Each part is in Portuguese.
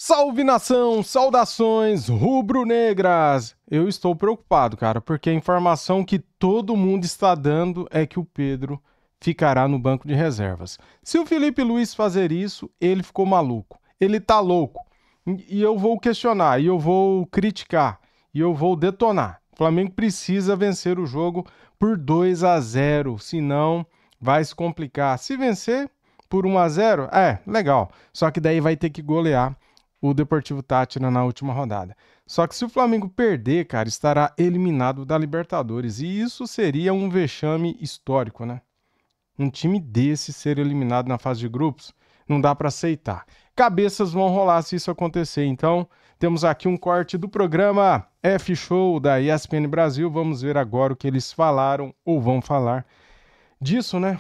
Salve nação, saudações rubro-negras! Eu estou preocupado, cara, porque a informação que todo mundo está dando é que o Pedro ficará no banco de reservas. Se o Felipe Luiz fazer isso, ele ficou maluco. Ele tá louco. E eu vou questionar, e eu vou criticar, e eu vou detonar. O Flamengo precisa vencer o jogo por 2-0, senão vai se complicar. Se vencer por 1-0, legal. Só que daí vai ter que golear o Deportivo Táchira na última rodada. Só que se o Flamengo perder, cara, estará eliminado da Libertadores. E isso seria um vexame histórico, né? Um time desse ser eliminado na fase de grupos, não dá para aceitar. Cabeças vão rolar se isso acontecer. Então, temos aqui um corte do programa F-Show da ESPN Brasil. Vamos ver agora o que eles falaram ou vão falar disso, né?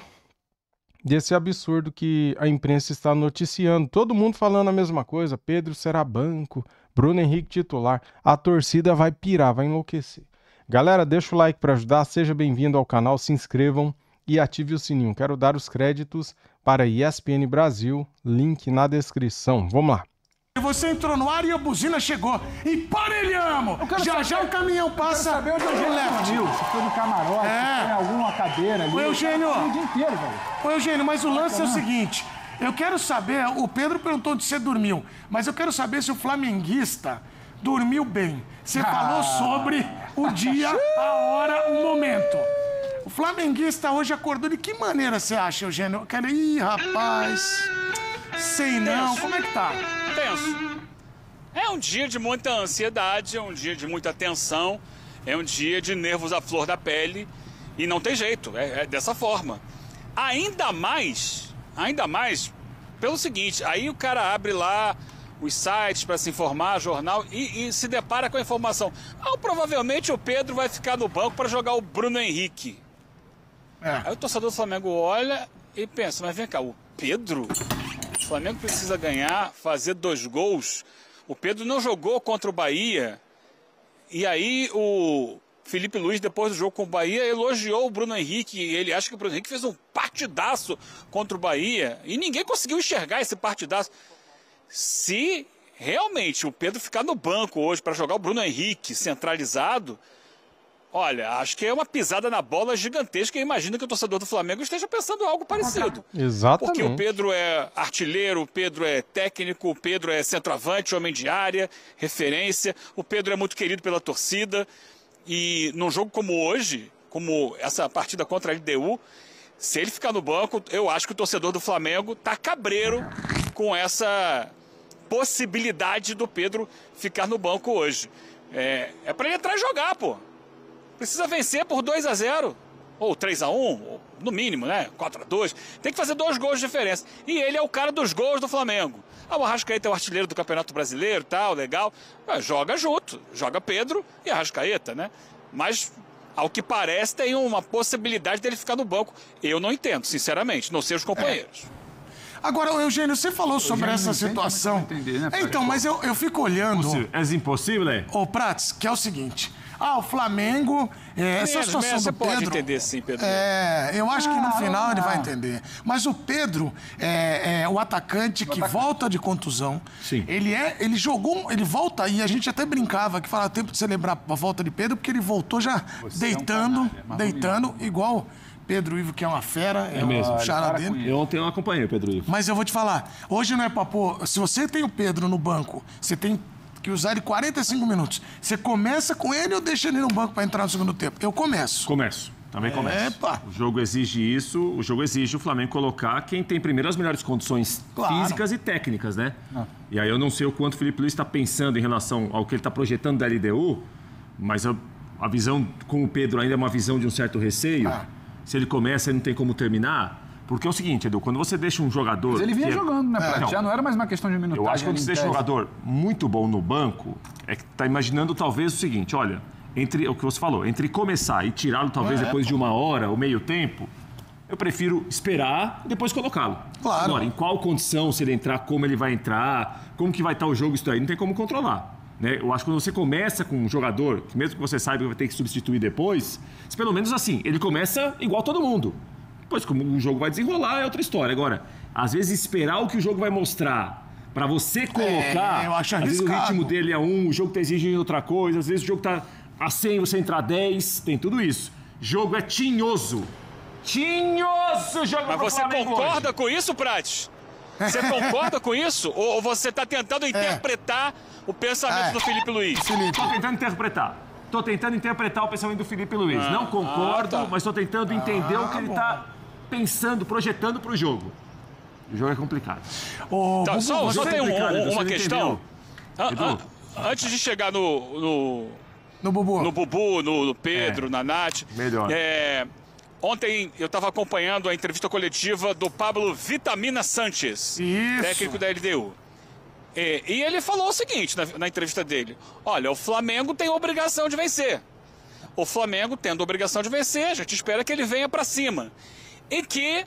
Desse absurdo que a imprensa está noticiando. Todo mundo falando a mesma coisa. Pedro será banco, Bruno Henrique titular. A torcida vai pirar, vai enlouquecer. Galera, deixa o like para ajudar. Seja bem-vindo ao canal, se inscrevam e ative o sininho. Quero dar os créditos para a ESPN Brasil. Link na descrição. Vamos lá. Você entrou no ar e a buzina chegou. Emparelhamos! Já o caminhão passa. Eu quero saber onde o Eugênio viu. Se foi no camarote, se foi em alguma cadeira ali. Ô, Eugênio. O dia inteiro, velho. Ô, Eugênio, mas o lance é o seguinte. Eu quero saber, o Pedro perguntou onde você dormiu, mas eu quero saber se o flamenguista dormiu bem. Você falou sobre o dia, a hora, o momento. O flamenguista hoje acordou de que maneira você acha, Eugênio? Eu quero... Ih, rapaz... Sei não, como é que tá? Tenso. É um dia de muita ansiedade, é um dia de muita tensão, é um dia de nervos à flor da pele e não tem jeito, é dessa forma. Ainda mais pelo seguinte, aí o cara abre lá os sites para se informar, jornal, e se depara com a informação. Provavelmente o Pedro vai ficar no banco para jogar o Bruno Henrique. Aí o torcedor do Flamengo olha e pensa, mas vem cá, o Pedro... O Flamengo precisa ganhar, fazer 2 gols. O Pedro não jogou contra o Bahia. E aí o Felipe Luiz, depois do jogo com o Bahia, elogiou o Bruno Henrique. Ele acha que o Bruno Henrique fez um partidaço contra o Bahia. E ninguém conseguiu enxergar esse partidaço. Se realmente o Pedro ficar no banco hoje para jogar o Bruno Henrique centralizado... Olha, acho que é uma pisada na bola gigantesca e imagino que o torcedor do Flamengo esteja pensando algo parecido. Exatamente. Porque o Pedro é artilheiro, o Pedro é técnico, o Pedro é centroavante, homem de área, referência. O Pedro é muito querido pela torcida. E num jogo como hoje, como essa partida contra a LDU, se ele ficar no banco, eu acho que o torcedor do Flamengo tá cabreiro com essa possibilidade do Pedro ficar no banco hoje. É para ele entrar e jogar, pô. Precisa vencer por 2-0, ou 3-1, ou no mínimo, né? 4-2. Tem que fazer 2 gols de diferença. E ele é o cara dos gols do Flamengo. O Arrascaeta é o artilheiro do Campeonato Brasileiro, tal, legal. Joga junto, joga Pedro e Arrascaeta, né? Mas, ao que parece, tem uma possibilidade dele ficar no banco. Eu não entendo, sinceramente, não sei os companheiros. Agora, Eugênio, você falou sobre essa situação. Entender, né, então, mas eu fico olhando... É impossível, é? Ô, Prats, que é o seguinte... o Flamengo, essa situação do você Pedro... pode entender sim, Pedro. Eu acho que no final ele vai entender. Mas o Pedro é o atacante que volta de contusão. Sim. Ele jogou, ele volta, e a gente até brincava que fala tempo de celebrar a volta de Pedro, porque ele voltou já deitando, igual Pedro Ivo, que é uma fera, é mesmo. um xará dele. Eu ontem eu acompanhei o Pedro Ivo. Mas eu vou te falar, hoje não é pra pôr... Se você tem o Pedro no banco, você tem que usar ele 45 minutos. Você começa com ele ou deixa ele no banco para entrar no segundo tempo? Eu começo. Também começo. Epa. O jogo exige isso, o jogo exige o Flamengo colocar quem tem primeiro as melhores condições físicas e técnicas, né? E aí eu não sei o quanto o Felipe Luiz está pensando em relação ao que ele está projetando da LDU, mas a visão com o Pedro ainda é uma visão de um certo receio. Se ele começa e não tem como terminar... Porque é o seguinte, Edu, quando você deixa um jogador... Mas ele vinha jogando, né, Prats? Já não era mais uma questão de minutagem. Eu acho que quando você deixa um jogador muito bom no banco, é que tá imaginando talvez o seguinte, olha, entre o que você falou, entre começar e tirá-lo talvez depois de 1 hora ou meio tempo, eu prefiro esperar e depois colocá-lo. Claro. Agora, em qual condição, se ele entrar, como ele vai entrar, como que vai estar o jogo, isso aí não tem como controlar. Né? Eu acho que quando você começa com um jogador, que mesmo que você saiba que vai ter que substituir depois, pelo menos assim, ele começa igual todo mundo. Depois, como o jogo vai desenrolar, é outra história. Agora, às vezes, esperar o que o jogo vai mostrar Pra você colocar, eu acho às vezes o arriscado. ritmo dele é o jogo tá exigindo outra coisa, às vezes o jogo tá a 100, você entra a 10, tem tudo isso. Jogo é tinhoso. Tinhoso o jogo Mas pro você Flamengo concorda hoje. com isso, Prates? Você concorda com isso? Ou você tá tentando interpretar o pensamento do Felipe Luiz? Tô tentando interpretar. Tô tentando interpretar o pensamento do Felipe Luiz. Não concordo, tá. mas tô tentando entender o que ele tá pensando, projetando pro jogo. O jogo é complicado. Tá, só tem você uma não questão. Edu? Antes de chegar no Bubu. Bubu, no Pedro, na Nath. Melhor. Ontem eu estava acompanhando a entrevista coletiva do Pablo Vitamina Sanches, Isso. técnico da LDU. E ele falou o seguinte na entrevista dele: olha, o Flamengo tem a obrigação de vencer. O Flamengo, tendo a obrigação de vencer, a gente espera que ele venha para cima. E que,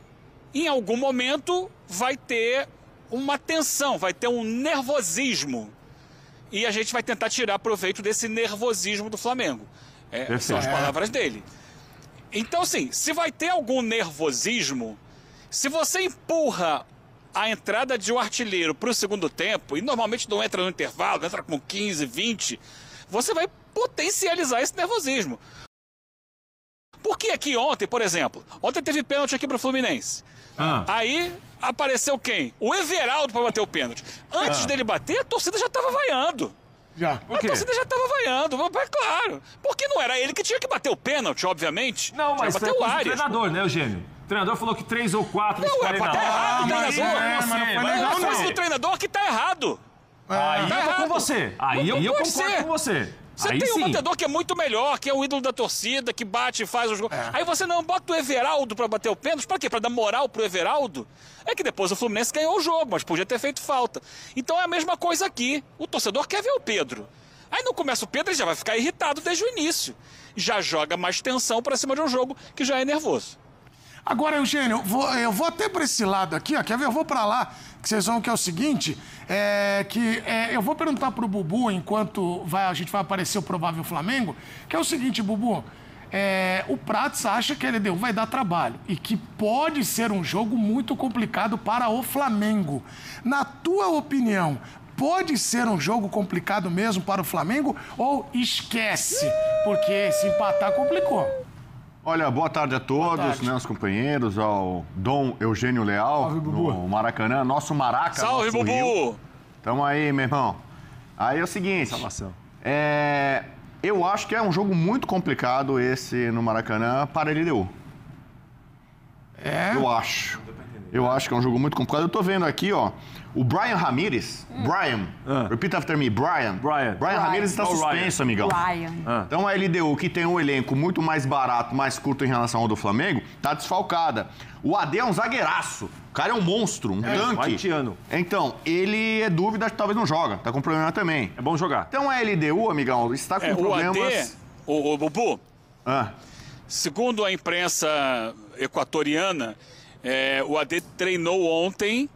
em algum momento, vai ter uma tensão, vai ter um nervosismo. E a gente vai tentar tirar proveito desse nervosismo do Flamengo. São as palavras dele. Então, assim, se vai ter algum nervosismo, se você empurra a entrada de um artilheiro para o segundo tempo, e normalmente não entra no intervalo, entra com 15, 20, você vai potencializar esse nervosismo. Porque aqui ontem, por exemplo, ontem teve pênalti aqui para o Fluminense. Aí apareceu quem? O Everaldo para bater o pênalti. Antes dele bater, a torcida já estava vaiando. Já. A torcida já estava vaiando, é claro. Porque não era ele que tinha que bater o pênalti, obviamente. Não, mas bateu foi o o Arias. treinador, né, Eugênio? O treinador falou que 3 ou 4 Não, escolhem tá errado o treinador. mas A frase do treinador que tá errado. Aí Tá eu tô errado. com você. Aí Não eu pode concordo ser. com você. Você Aí tem um sim. batedor que é muito melhor, que é o ídolo da torcida, que bate e faz os gols. Aí você não bota o Everaldo pra bater o pênalti. Pra quê? Pra dar moral pro Everaldo? É que depois o Fluminense ganhou o jogo, mas podia ter feito falta. Então é a mesma coisa aqui. O torcedor quer ver o Pedro. Aí não começa o Pedro, ele já vai ficar irritado desde o início. Já joga mais tensão pra cima de um jogo que já é nervoso. Agora, Eugênio, eu vou até pra esse lado aqui, ó. Quer ver? Eu vou pra lá, que vocês vão que é o seguinte, eu vou perguntar pro Bubu, enquanto a gente vai aparecer o provável Flamengo, que é o seguinte, Bubu, o Prats acha que a LDU vai dar trabalho e que pode ser um jogo muito complicado para o Flamengo. Na tua opinião, pode ser um jogo complicado mesmo para o Flamengo ou esquece? Porque se empatar, complicou. Olha, boa tarde a todos, né, os companheiros, ao Dom Eugênio Leal, no Maracanã, nosso Maraca, Salve, nosso Bubu! Rio. Tamo aí, meu irmão. Aí é o seguinte, Salvação. eu acho que é um jogo muito complicado esse no Maracanã para a LDU. Eu acho. Eu acho que é um jogo muito complicado. Eu tô vendo aqui, ó, o Brian Ramírez. Brian, repeat after me, Brian. Brian Ramírez está suspenso, amigão. Então a LDU, que tem um elenco muito mais barato, mais curto em relação ao do Flamengo, tá desfalcada. O AD é um zagueiraço. O cara é um monstro, um tanque. haitiano. Então, ele é dúvida que talvez não joga. Tá com problema também. É bom jogar. Então a LDU, amigão, está com problemas... O Bubu, segundo a imprensa equatoriana, o AD treinou ontem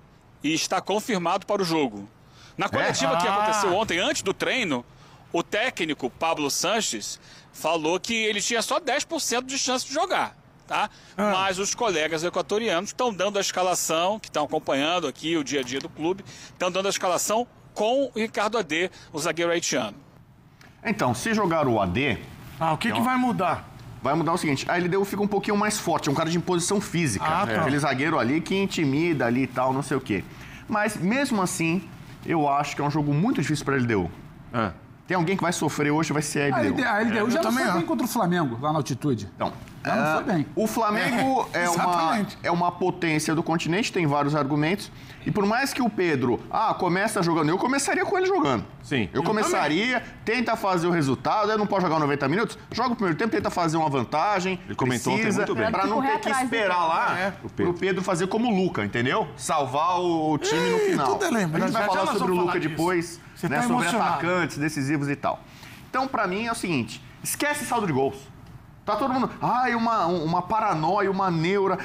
e está confirmado para o jogo. Na coletiva que aconteceu ontem, antes do treino, o técnico Pablo Sanches falou que ele tinha só 10% de chance de jogar, tá? Mas os colegas equatorianos estão dando a escalação, que estão acompanhando aqui o dia a dia do clube, estão dando a escalação com o Ricardo AD, o zagueiro haitiano. Então, se jogar o AD... o que vai mudar? Vai mudar o seguinte, a LDU fica um pouquinho mais forte, é um cara de imposição física. Aquele zagueiro ali que intimida ali e tal, não sei o quê. Mas, mesmo assim, eu acho que é um jogo muito difícil pra LDU. Tem alguém que vai sofrer hoje, vai ser a LDU. A LDU já não foi bem contra o Flamengo, lá na altitude. Então, não foi bem. O Flamengo é uma potência do continente, tem vários argumentos. E por mais que o Pedro, começa jogando, eu começaria com ele jogando. Sim. Eu começaria, tenta fazer o resultado, não pode jogar 90 minutos, joga o primeiro tempo, tenta fazer uma vantagem. Ele comentou ontem muito bem. Pra não ter que esperar lá pro Pedro fazer como o Luca, entendeu? Salvar o time no final. Tudo é lembra. A gente vai Já falar nós sobre o vamos Luca falar depois, Você né, tá sobre emocionado. atacantes decisivos e tal. Então, pra mim, é o seguinte, esquece saldo de gols. Tá todo mundo, uma paranoia, uma neura,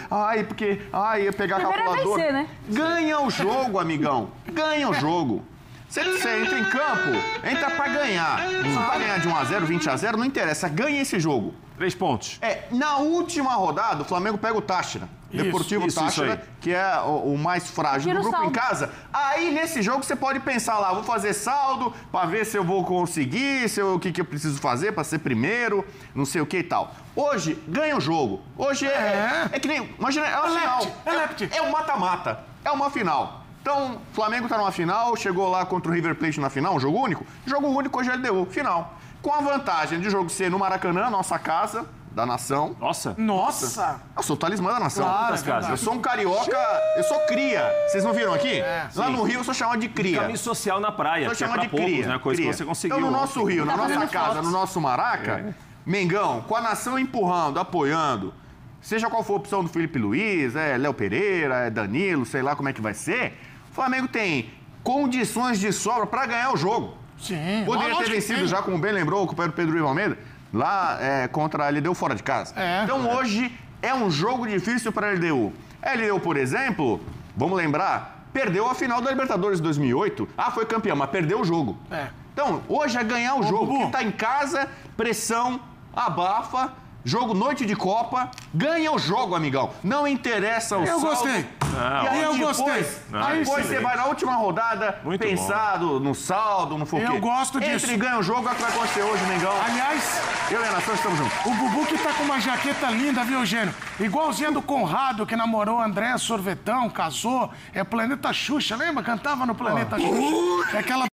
porque, ia pegar a calculadora. Vencer, né? Ganha o jogo, amigão. Ganha o jogo. Você entra em campo, entra pra ganhar. Se vai ganhar de 1-0, 20-0, não interessa. Ganha esse jogo. 3 pontos. Na última rodada, o Flamengo pega o Táchira. Deportivo Táchira, que é o mais frágil do grupo em casa. Aí, nesse jogo, você pode pensar lá, vou fazer saldo para ver se eu vou conseguir, o que eu preciso fazer para ser primeiro, não sei o que e tal. Hoje, ganha o jogo. Hoje é que nem... Imagina, é uma final. É um mata-mata. É uma final. Então, o Flamengo tá numa final, chegou lá contra o River Plate na final, um jogo único. Jogo único hoje é LDU, final. Com a vantagem de jogo ser no Maracanã, nossa casa... da nação. Nossa! Eu sou o talismã da nação. Claro, eu sou um carioca, eu sou cria. Vocês não viram aqui? Lá no Rio eu sou chamado de cria. Caminho social na praia, Eu sou que é chamado pra de poucos, cria. né? Coisa que você conseguiu. Então, no nosso Rio, na nossa casa, no nosso Maraca, Mengão, com a nação empurrando, apoiando, seja qual for a opção do Felipe Luiz, Léo Pereira, Danilo, sei lá como é que vai ser, o Flamengo tem condições de sobra pra ganhar o jogo. Sim. Poderia ter vencido já, como bem lembrou o companheiro Pedro Ivo Almeida, lá contra a LDU fora de casa. Então hoje é um jogo difícil para a LDU. A LDU, por exemplo, vamos lembrar, perdeu a final da Libertadores de 2008. Foi campeão, mas perdeu o jogo. Então, hoje é ganhar o jogo. Quem tá em casa, pressão, abafa, jogo noite de Copa, ganha o jogo, amigão. Não interessa o saldo. Gostei. Eu gostei. Depois você vai na última rodada, pensado no saldo, no foquê. Eu gosto disso. Entre e ganha o jogo, é o que vai acontecer hoje, Mengão. Aliás, eu e a nação estamos juntos. O Bubu que tá com uma jaqueta linda, viu, Eugênio? Igualzinha do Conrado, que namorou André Sorvetão, casou. É Planeta Xuxa, lembra? Cantava no Planeta Xuxa. É aquela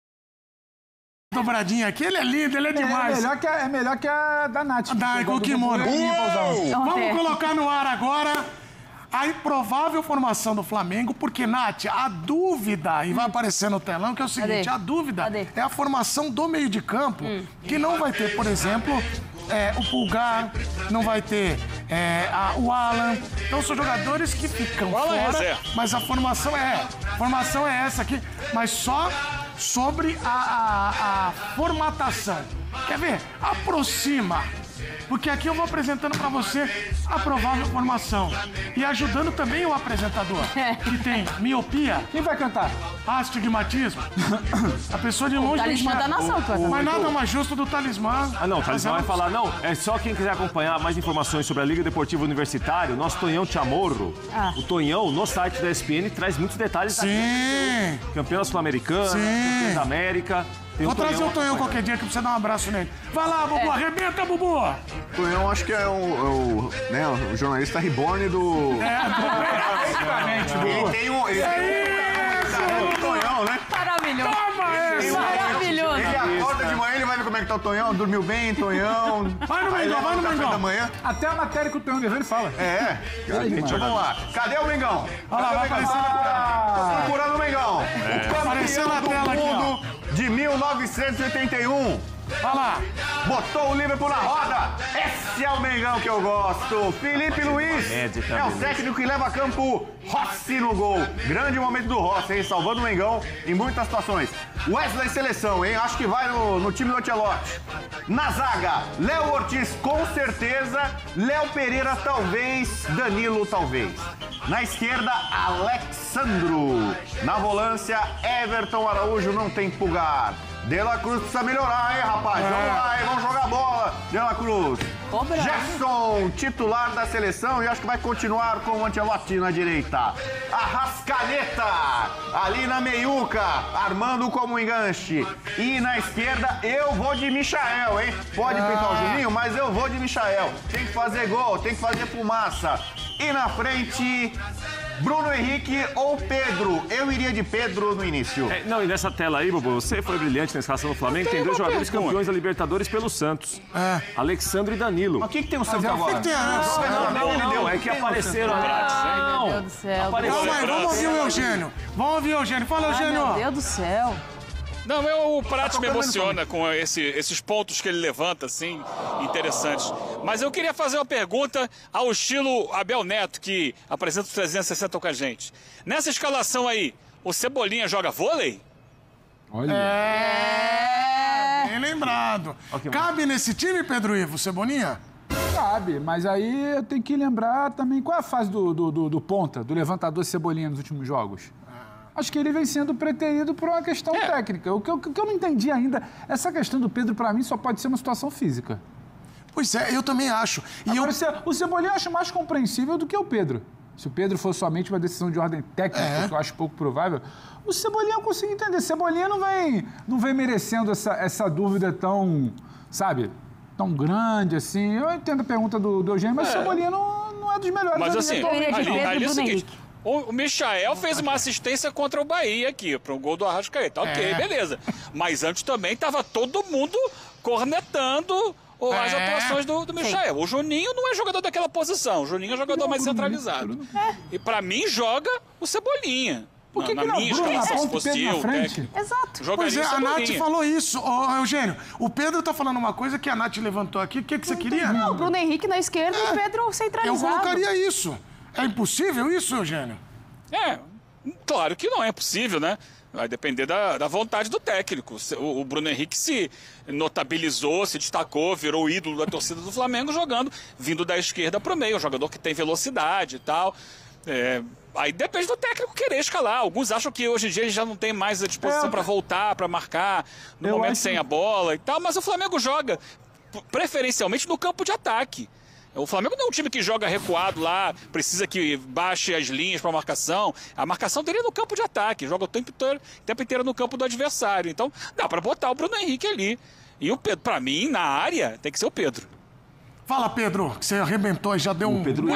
dobradinha aqui. Ele é lindo, ele é demais. É melhor que a da Nath. Com o kimono. Vamos colocar no ar agora a improvável formação do Flamengo, porque, Nath, a dúvida, e vai aparecer no telão, que é o seguinte, a dúvida é a formação do meio de campo, que não vai ter, por exemplo, o Pulgar, não vai ter o Alan. Então são jogadores que ficam fora, mas a formação é essa aqui, mas só sobre a formatação. Quer ver? Aproxima. Porque aqui eu vou apresentando pra você a provável formação. E ajudando também o apresentador, que tem miopia. Quem vai cantar? Astigmatismo. A pessoa de longe... O talismã da nação, mas nada mais justo do talismã. Não, o talismã vai falar, não, é só quem quiser acompanhar mais informações sobre a Liga Deportiva Universitária, o nosso Tonhão Chamorro. O Tonhão, no site da ESPN, traz muitos detalhes. Sim. Campeão sul-americano, campeão da América. Vou trazer o Tonhão qualquer dia que precisa dar um abraço nele. Vai lá, Bubu, arrebenta, Bubu! Tonhão, acho que é o jornalista reborn do... Exatamente, Ele tem um... Tonhão, né? Maravilhoso. Toma essa! Maravilhoso. Ele acorda de manhã, ele vai ver como é que tá o Tonhão, dormiu bem, Tonhão. Vai no Mengão, vai no Mengão. Da manhã. Até a matéria que o Tonhão Guerreiro fala. Então vamos lá. Cadê o Mengão? Olha lá, vai aparecer procurando o Mengão. Apareceu na tela aqui, ó. De 1981. Olha lá. Botou o Liverpool na roda. Esse é o Mengão que eu gosto. Felipe Luiz é o técnico que leva a campo Rossi no gol. Grande momento do Rossi, hein? Salvando o Mengão em muitas situações. Wesley seleção, hein? Acho que vai no time do Ancelotti. Na zaga, Léo Ortiz com certeza. Léo Pereira talvez. Danilo talvez. Na esquerda, Alexandro. Na volância, Everton Araújo não tem Pulgar. De La Cruz precisa melhorar, hein, rapaz? Vamos lá, hein? Vamos jogar bola. De La Cruz. Gerson, titular da seleção, e acho que vai continuar com o Ancelotti na direita. Arrascaeta, ali na meiuca, armando como enganche. E na esquerda, eu vou de Michael, hein? Pode pintar o Juninho, mas eu vou de Michael. Tem que fazer gol, tem que fazer fumaça. E na frente... Bruno Henrique ou Pedro? Eu iria de Pedro no início. E nessa tela aí, Bubu, você foi brilhante na escalação do Flamengo. Tem dois jogadores campeões da Libertadores pelo Santos. Alexandre e Danilo. Mas o que tem o Santos agora? O que tem Não, é que apareceram. Meu Deus do céu. Calma aí, vamos ouvir o Eugênio. Vamos ouvir o Eugênio. Fala, Eugênio. Meu Deus do céu. Não, o Prat me emociona com esses pontos que ele levanta, assim, interessantes. Mas eu queria fazer uma pergunta ao estilo Abel Neto, que apresenta os 360 com a gente. Nessa escalação aí, o Cebolinha joga vôlei? Olha. Bem lembrado. Cabe nesse time, Pedro Ivo, Cebolinha? Cabe, mas aí eu tenho que lembrar também qual é a fase do ponta, do levantador Cebolinha nos últimos jogos. Acho que ele vem sendo preterido por uma questão técnica. O que eu não entendi ainda, essa questão do Pedro, pra mim, só pode ser uma situação física. Pois é, eu também acho. Agora, o Cebolinha eu acho mais compreensível do que o Pedro. se o Pedro for somente uma decisão de ordem técnica, que eu acho pouco provável, o Cebolinha eu consigo entender. Cebolinha não vem merecendo essa dúvida tão, sabe, tão grande assim. Eu entendo a pergunta do Eugênio, mas o Cebolinha não é dos melhores. Mas assim, ali é o seguinte, Henrique. o Michael fez uma assistência contra o Bahia aqui, para o gol do Arrascaeta. Ok, beleza. Mas antes também estava todo mundo cornetando as atuações do Michael. O Juninho não é jogador daquela posição. O Juninho é jogador mais centralizado. E para mim joga o Cebolinha. Por que na não minha Bruno escalação, se aponta o fosse Pedro eu, na frente? técnico, Exato. Pois é, jogaria o a Nath Cebolinha. falou isso. Ô, Eugênio, o Pedro tá falando uma coisa que a Nath levantou aqui. O que você queria? Não, o Bruno Henrique na esquerda e o Pedro Eu centralizado. colocaria isso. É impossível isso, Eugênio? Claro que não é possível, né? Vai depender da vontade do técnico. O Bruno Henrique se notabilizou, se destacou, virou o ídolo da torcida do Flamengo jogando, vindo da esquerda para o meio. Um jogador que tem velocidade e tal. Aí depende do técnico querer escalar. Alguns acham que hoje em dia ele já não tem mais a disposição para voltar, para marcar, no momento sem a bola e tal. Mas o Flamengo joga preferencialmente no campo de ataque. O Flamengo não é um time que joga recuado lá, precisa que baixe as linhas para marcação. A marcação dele é no campo de ataque, joga o tempo inteiro no campo do adversário. Então dá para botar o Bruno Henrique ali. E o Pedro, para mim, na área, tem que ser o Pedro. Fala, Pedro, que você arrebentou e já deu um... Pedro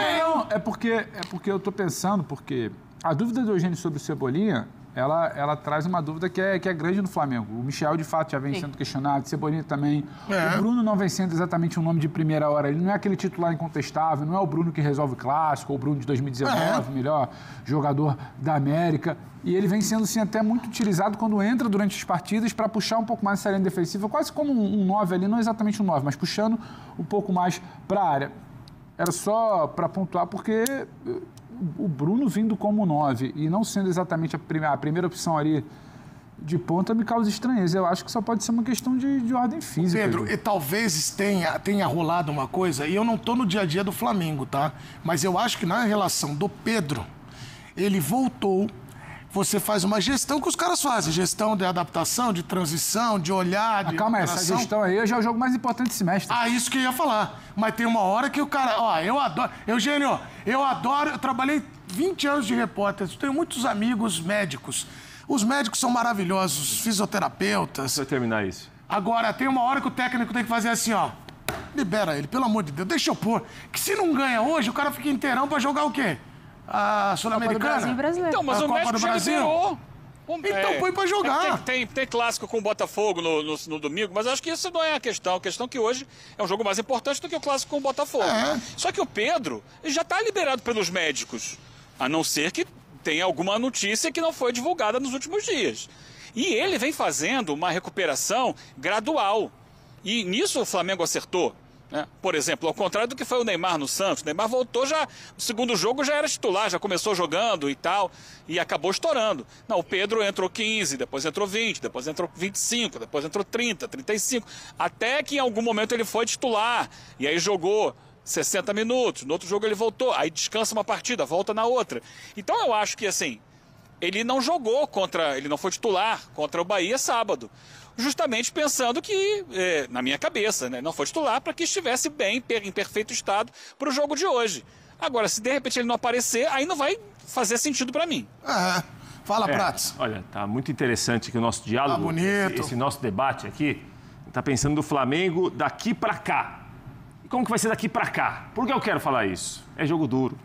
é porque eu tô pensando, porque a dúvida do Eugênio sobre o Cebolinha, ela traz uma dúvida que é grande no Flamengo. O Michel, de fato, já vem sendo questionado, o Cebolinha também. O Bruno não vem sendo exatamente um nome de primeira hora. Ele não é aquele titular incontestável, não é o Bruno que resolve o clássico, ou o Bruno de 2019, melhor jogador da América. E ele vem sendo, sim, até muito utilizado quando entra durante as partidas para puxar um pouco mais essa linha defensiva, quase como um 9 ali, não exatamente um 9, mas puxando um pouco mais para a área. Era só para pontuar, porque o Bruno vindo como 9 e não sendo exatamente a primeira opção ali de ponta me causa estranheza. Eu acho que só pode ser uma questão de ordem física. Pedro, e talvez tenha rolado uma coisa, e eu não tô no dia a dia do Flamengo, tá? Mas eu acho que na relação do Pedro, ele voltou. Você faz uma gestão que os caras fazem. Gestão de adaptação, de transição, de olhar, de calma aí, essa gestão aí já é o jogo mais importante desse semestre. Isso que eu ia falar. Mas tem uma hora que o cara... eu adoro... Eugênio, eu trabalhei 20 anos de repórter. Tenho muitos amigos médicos. Os médicos são maravilhosos, fisioterapeutas. Vai terminar isso. Agora, tem uma hora que o técnico tem que fazer assim, libera ele, pelo amor de Deus, deixa eu pôr. Que se não ganha hoje, o cara fica inteirão pra jogar o quê? A Sul-Americana? Então, mas o México já liberou. Então põe pra jogar. Tem clássico com o Botafogo no domingo, mas acho que isso não é a questão. A questão é que hoje é um jogo mais importante do que o clássico com o Botafogo. Só que o Pedro já está liberado pelos médicos, a não ser que tenha alguma notícia que não foi divulgada nos últimos dias. E ele vem fazendo uma recuperação gradual. E nisso o Flamengo acertou. Por exemplo, ao contrário do que foi o Neymar no Santos. O Neymar voltou já, no segundo jogo já era titular, já começou jogando e tal, e acabou estourando. Não, o Pedro entrou 15, depois entrou 20, depois entrou 25, depois entrou 30, 35, até que em algum momento ele foi titular, e aí jogou 60 minutos, no outro jogo ele voltou, aí descansa uma partida, volta na outra. Então eu acho que assim, ele não jogou ele não foi titular contra o Bahia sábado. Justamente pensando que, na minha cabeça, né, não foi titular para que estivesse bem, em perfeito estado para o jogo de hoje. Agora, se de repente ele não aparecer, aí não vai fazer sentido para mim. Fala, Prats. Olha, tá muito interessante aqui o nosso diálogo, esse nosso debate aqui. Tá pensando do Flamengo daqui para cá. E como que vai ser daqui para cá? Por que eu quero falar isso? É jogo duro.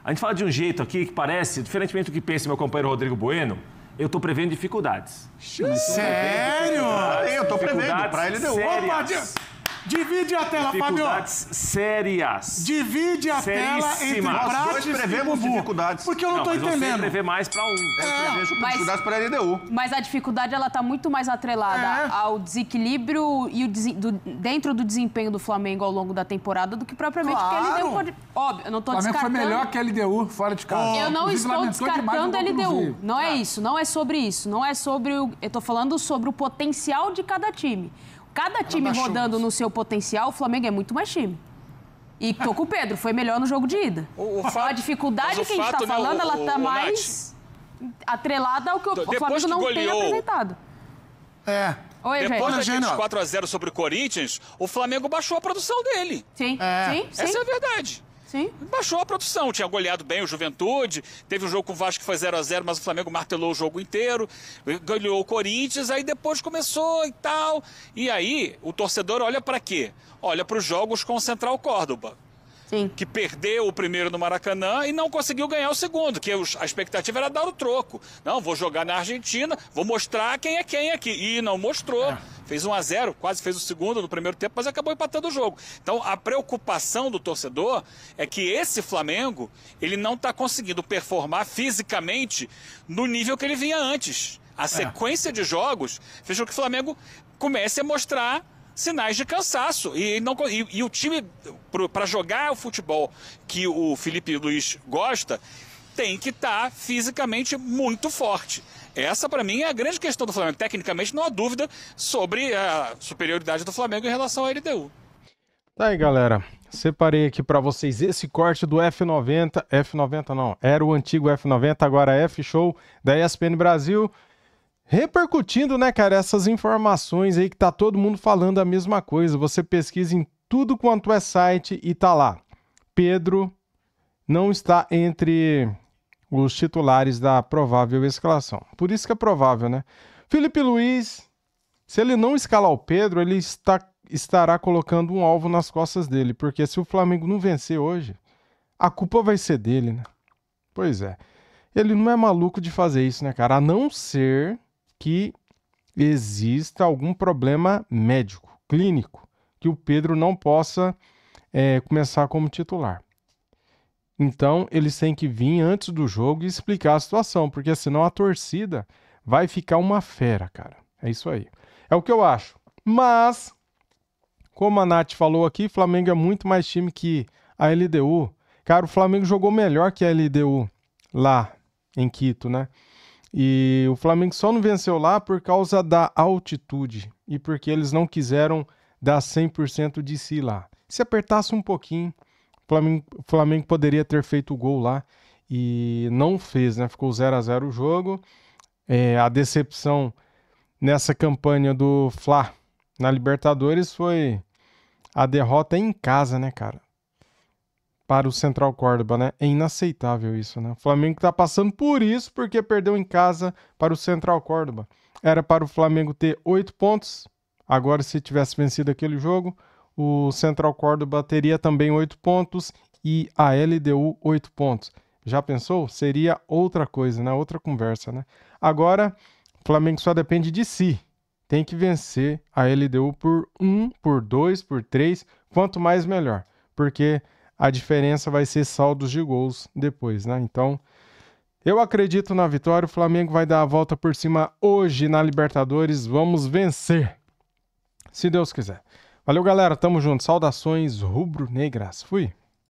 A gente fala de um jeito aqui que parece, diferentemente do que pensa meu companheiro Rodrigo Bueno, eu tô prevendo dificuldades. Sério? Eu tô prevendo pra ele deu. Opa, divide a tela, Fábio. Dificuldades sérias. Divide a tela entre Prats e prevemos Bubu. dificuldades. Porque eu não tô mas entendendo. você prevê mais pra um. Eu prevejo dificuldades pra LDU. Mas a dificuldade, ela tá muito mais atrelada ao desequilíbrio e dentro do desempenho do Flamengo ao longo da temporada do que propriamente o que a LDU pode... Óbvio, eu não tô descartando... O Flamengo foi melhor que a LDU fora de casa. Eu não estou descartando a LDU. Não é isso, não é sobre isso. Não é sobre o... Eu tô falando sobre o potencial de cada time. Cada time rodando no seu potencial, o Flamengo é muito mais time. E tô com o Pedro, foi melhor no jogo de ida. A dificuldade que a gente tá falando, ela tá mais atrelada ao que o Flamengo não tem apresentado. Oi, depois gente. daqueles 4-0 sobre o Corinthians, o Flamengo baixou a produção dele. Sim. Essa é a verdade. Sim. Baixou a produção, tinha goleado bem o Juventude, teve um jogo com o Vasco que foi 0-0, mas o Flamengo martelou o jogo inteiro, goleou o Corinthians, aí depois começou e tal. E aí o torcedor olha para quê? Olha para os jogos com o Central Córdoba. Sim. Que perdeu o primeiro no Maracanã e não conseguiu ganhar o segundo, que a expectativa era dar o troco. Não, vou jogar na Argentina, vou mostrar quem é quem aqui. E não mostrou. Fez 1-0, quase fez o segundo no primeiro tempo, mas acabou empatando o jogo. Então, a preocupação do torcedor é que esse Flamengo, ele não está conseguindo performar fisicamente no nível que ele vinha antes. A sequência de jogos fez com que o Flamengo comece a mostrar sinais de cansaço. E o time, para jogar o futebol que o Felipe Luiz gosta, tem que estar fisicamente muito forte. Essa, para mim, é a grande questão do Flamengo. Tecnicamente, não há dúvida sobre a superioridade do Flamengo em relação à LDU. Tá aí, galera. Separei aqui para vocês esse corte do F90. F90 não, era o antigo F90, agora é F-Show da ESPN Brasil. Repercutindo, né, cara, essas informações aí que tá todo mundo falando a mesma coisa. Você pesquisa em tudo quanto é site e tá lá. Pedro não está entre os titulares da provável escalação. Por isso que é provável, né? Felipe Luiz, se ele não escalar o Pedro, ele estará colocando um alvo nas costas dele. Porque se o Flamengo não vencer hoje, a culpa vai ser dele, né? Pois é. Ele não é maluco de fazer isso, né, cara? A não ser que exista algum problema médico, clínico, que o Pedro não possa começar como titular. Então, eles têm que vir antes do jogo e explicar a situação, porque senão a torcida vai ficar uma fera, cara. É isso aí. É o que eu acho. Mas, como a Nath falou aqui, Flamengo é muito mais time que a LDU. Cara, o Flamengo jogou melhor que a LDU lá em Quito, né? E o Flamengo só não venceu lá por causa da altitude e porque eles não quiseram dar 100% de si lá. Se apertasse um pouquinho, o Flamengo poderia ter feito o gol lá e não fez, né? Ficou 0-0 o jogo. A decepção nessa campanha do Fla na Libertadores foi a derrota em casa, né, cara? Para o Central Córdoba, né? É inaceitável isso, né? O Flamengo tá passando por isso porque perdeu em casa para o Central Córdoba. Era para o Flamengo ter 8 pontos. Agora, se tivesse vencido aquele jogo, o Central Córdoba teria também 8 pontos e a LDU 8 pontos. Já pensou? Seria outra coisa, né? Outra conversa, né? Agora, o Flamengo só depende de si. Tem que vencer a LDU por 1, por 2, por 3, quanto mais melhor. Porque a diferença vai ser saldos de gols depois, né? Então, eu acredito na vitória. O Flamengo vai dar a volta por cima hoje na Libertadores. Vamos vencer, se Deus quiser. Valeu, galera. Tamo junto. Saudações rubro-negras. Fui.